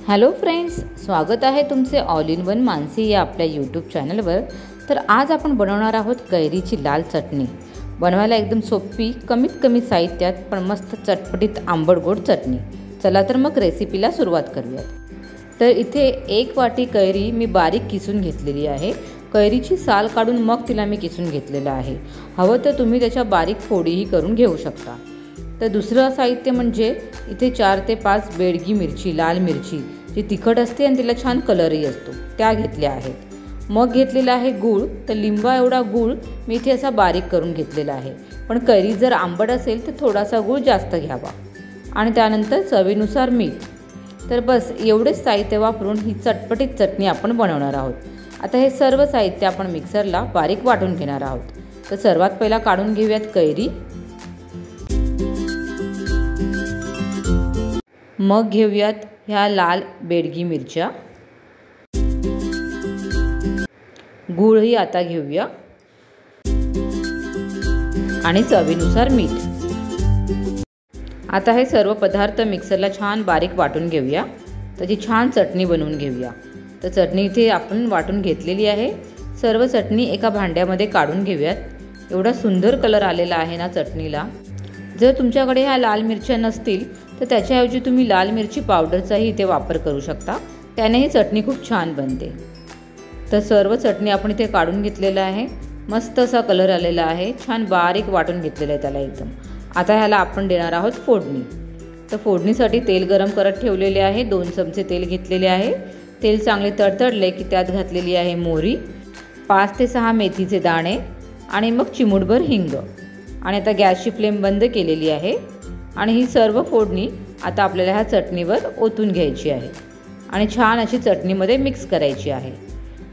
Hello friends, स्वागत आहे तुमचे ऑल इन वन मानसी या आपल्या यूट्यूब चॅनलवर। तर आज आपण बनवणार आहोत कैरीची लाल चटणी। बनवायला एकदम सोपी, कमीत कमी साहित्यात पण मस्त चटपटीत आंबट गोड चटणी। चला तर मग रेसिपीला सुरुवात करूयात। तर इथे 1 वाटी कैरी मी बारीक किसून घेतलेली आहे। कैरीची साल काढून मग तिला मी किसून घेतलेलं आहे। हवं तर तुम्ही त्याच्या बारीक फोडीही करून घेऊ शकता। तर दुसरं साहित्य म्हणजे इथे 4 ते 5 बेडगी मिरची, लाल मिरची जी तिखट असते आणि तिला छान कलरही असतो, त्या घेतल्या आहेत। मग घेतलेला आहे गूळ। तर लिंबा एवढा गूळ मी इथे असा बारीक करून घेतलेला आहे, पण कैरी जर आंबट असेल तर थोडासा गूळ जास्त घ्यावा। आणि त्यानंतर चवीनुसार मीठ। तर बस एवढेच साहित्य वापरून ही चटपटीत चटणी आपण बनवणार आहोत। आता हे सर्व साहित्य आपण मिक्सरला बारीक वाटून घेणार आहोत। तर सर्वात पहिला काढून घेऊयात कैरी। मग घेऊयात ह्या लाल बेडगी मिरच्या। गूळही आता घेऊया आणि चवीनुसार मीठ। आता हे सर्व पदार्थ मिक्सरला छान बारीक वाटून घेऊया, त्याची छान चटणी बनवून घेऊया। तर चटणी इथे आपण वाटून घेतलेली आहे। सर्व चटणी एका भांड्यामध्ये काढून घेऊयात। एवढा सुंदर कलर आलेला आहे ना चटणीला। जर तुमच्याकडे ह्या लाल मिरच्या नसतील तर त्याच्याऐवजी तुम्ही लाल मिरची पावडरचाही इथे वापर करू शकता, त्यानेही चटणी खूप छान बनते। तर सर्व चटणी आपण इथे काढून घेतलेलं आहे। मस्त असा कलर आलेला आहे, छान बारीक वाटून घेतलेलं आहे त्याला एकदम। आता ह्याला आपण देणार आहोत फोडणी। तर फोडणीसाठी तेल गरम करत ठेवलेले आहे। 2 चमचे तेल घेतलेले आहे। तेल चांगले तडतडले की त्यात घातलेली आहे मोहरी, 5 ते 6 मेथीचे दाणे आणि मग चिमूटभर हिंग। आणि आता गॅसची फ्लेम बंद केलेली आहे आणि ही सर्व फोडणी आता आपल्याला ह्या चटणीवर ओतून घ्यायची आहे आणि छान अशी चटणीमध्ये मिक्स करायची आहे।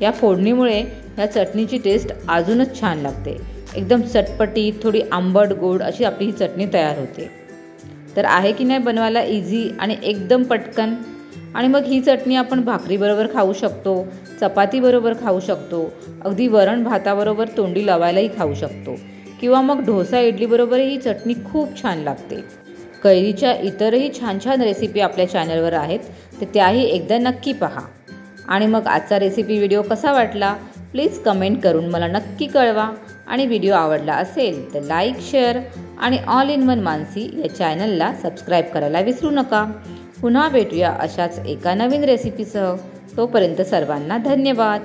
या फोडणीमुळे ह्या चटणीची टेस्ट अजूनच छान लागते। एकदम चटपटी, थोडी आंबट गोड अशी आपली ही चटणी तयार होते। तर आहे की नाही बनवायला इझी आणि एकदम पटकन। आणि मग ही चटणी आपण भाकरीबरोबर खाऊ शकतो, चपातीबरोबर खाऊ शकतो, अगदी वरण भाताबरोबर तोंडी लावायलाही खाऊ शकतो, किंवा मग डोसा इडली बरोबरही ही चटणी खूप छान लागते। कैरीच्या इतरही छान छान रेसिपी आपल्या चॅनलवर आहेत, तर त्याही एकदा नक्की पहा। आणि मग आजचा रेसिपी व्हिडिओ कसा वाटला प्लीज कमेंट करून मला नक्की कळवा। आणि व्हिडिओ आवडला असेल तर लाईक, शेअर आणि ऑल इन वन मानसी या चॅनलला सबस्क्राईब करायला विसरू नका। पुन्हा भेटूया अशाच एका नवीन रेसिपीसह। तोपर्यंत सर्वांना धन्यवाद।